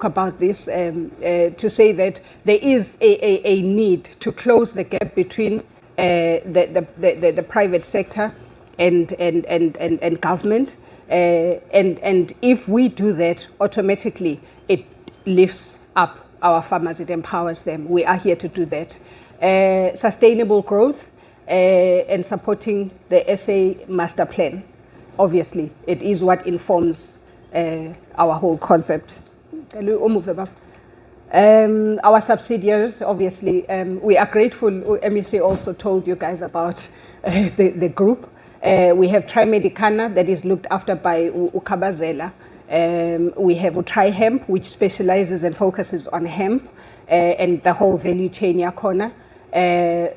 talk about this to say that there is a need to close the gap between the private sector and government, and if we do that, automatically it lifts up our farmers, it empowers them. We are here to do that. Sustainable growth and supporting the SA master plan. Obviously, it is what informs our whole concept. Our subsidiaries, obviously, we are grateful. MEC also told you guys about the group. We have TriMedicana that is looked after by Ukabazela. We have TriHemp, which specializes and focuses on hemp and the whole value chain yakona.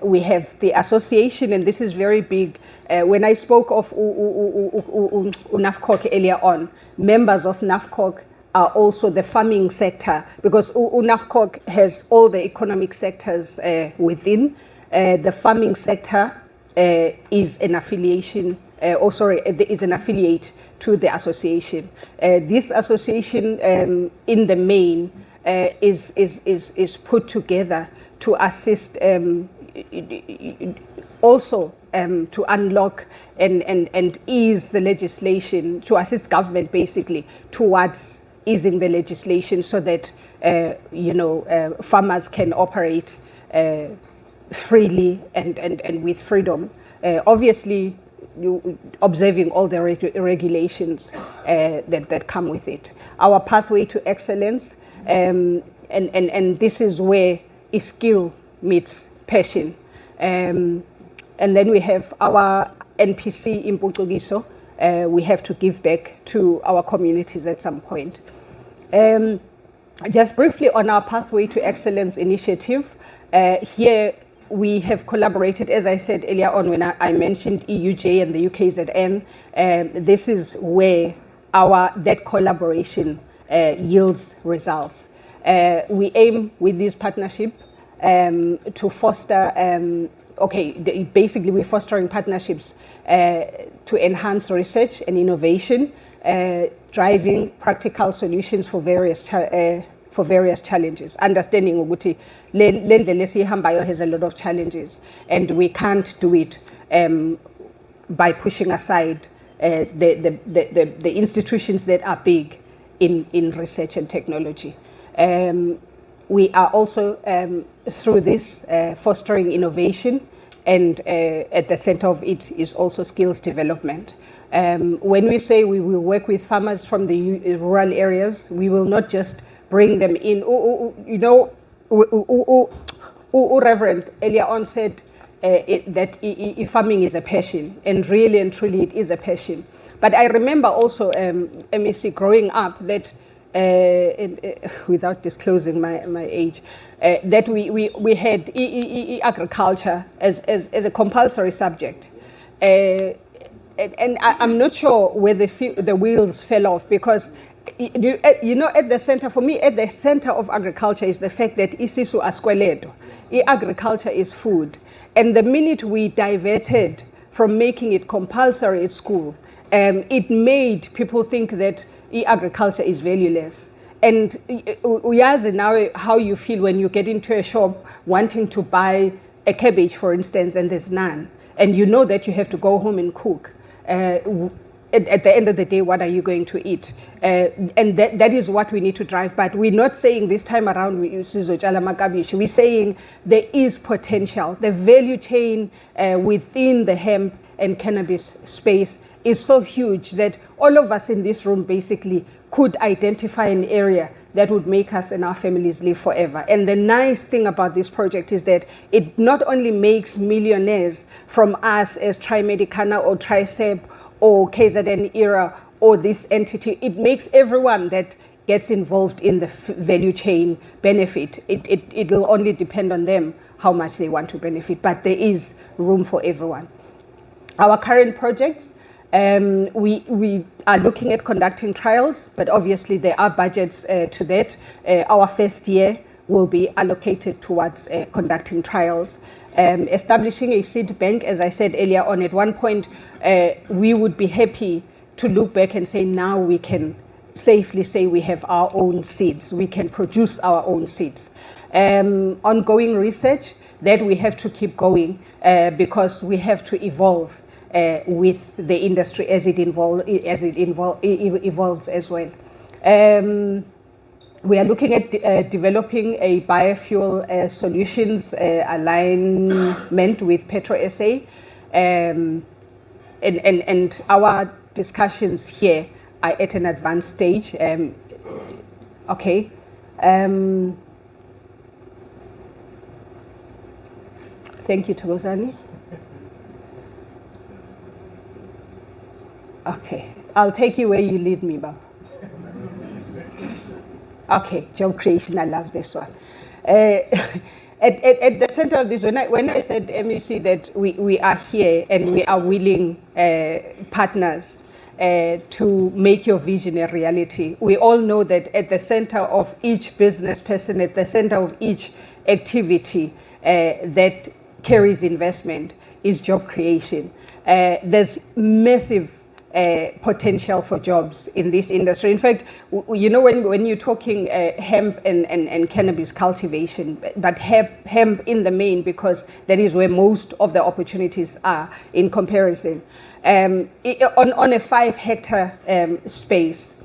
We have the association, and this is very big. When I spoke of NAFCOC earlier on, members of NAFCOC are also the farming sector, because NAFCOC has all the economic sectors within. The farming sector is an affiliation, is an affiliate to the association. This association, in the main, is put together to assist also to unlock and ease the legislation, to assist government basically towards easing the legislation so that farmers can operate freely and with freedom. Obviously, observing all the regulations that come with it. Our pathway to excellence, and this is where skill meets passion. And then we have our NPC in Impucugiso. We have to give back to our communities at some point. Just briefly on our Pathway to Excellence initiative, here we have collaborated, as I said earlier on when I mentioned EUJ and the UKZN. This is where that collaboration yields results. We aim with this partnership to foster, basically we're fostering partnerships to enhance research and innovation, driving practical solutions for various challenges. Understanding ukuthi le ndlela esihambayo has a lot of challenges, and we can't do it by pushing aside the institutions that are big in research and technology. We are also through this fostering innovation, and at the center of it is also skills development. When we say we will work with farmers from the rural areas, we will not just bring them in. Reverend earlier on said that farming is a passion, and really and truly it is a passion. But I remember also, MEC, growing up that, without disclosing my age, that we had agriculture as a compulsory subject. And I'm not sure where the wheels fell off, because at the center, for me, at the center of agriculture is the fact that isisu askweledo. Agriculture is food. And the minute we diverted from making it compulsory at school, it made people think that agriculture is valueless. And uyazi now how you feel when you get into a shop wanting to buy a cabbage, for instance, and there's none. And you know that you have to go home and cook. At the end of the day, what are you going to eat? And that is what we need to drive. But we're not saying this time around we're saying there is potential. The value chain within the hemp and cannabis space is so huge that all of us in this room basically could identify an area that would make us and our families live forever. And the nice thing about this project is that it not only makes millionaires from us as TriMedicana or TRISAB or KZN era or this entity, it makes everyone that gets involved in the value chain benefit. It will only depend on them how much they want to benefit, but there is room for everyone. Our current projects, we are looking at conducting trials, but obviously there are budgets to that. Our first year will be allocated towards conducting trials. Establishing a seed bank, as I said earlier on, at one point we would be happy to look back and say now we can safely say we have our own seeds. We can produce our own seeds. Ongoing research that we have to keep going because we have to evolve with the industry as it evolves as well. We are looking at developing a biofuel solutions alignment with Petro SA, and our discussions here are at an advanced stage. Okay. Thank you, Togozani. Okay, I'll take you where you lead me, Bob. Okay, job creation, I love this one. At the center of this, when I said MEC that we are here and we are willing partners to make your vision a reality, we all know that at the center of each business person, at the center of each activity that carries investment is job creation. There's massive potential for jobs in this industry. In fact, you know, when you're talking hemp and cannabis cultivation, but hemp in the main, because that is where most of the opportunities are in comparison. On a 5-hectare space,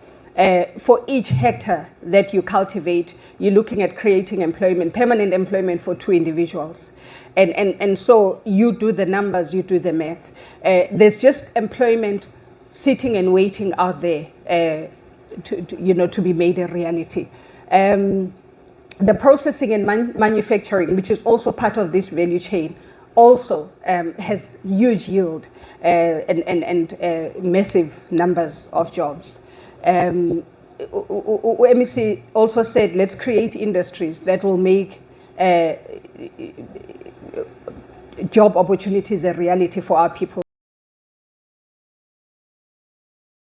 for each hectare that you cultivate, you're looking at creating employment, permanent employment for 2 individuals. And so you do the numbers, you do the math. There's just employment sitting and waiting out there to be made a reality. The processing and manufacturing, which is also part of this value chain, also has huge yield and massive numbers of jobs. MEC also said, let's create industries that will make job opportunities a reality for our people.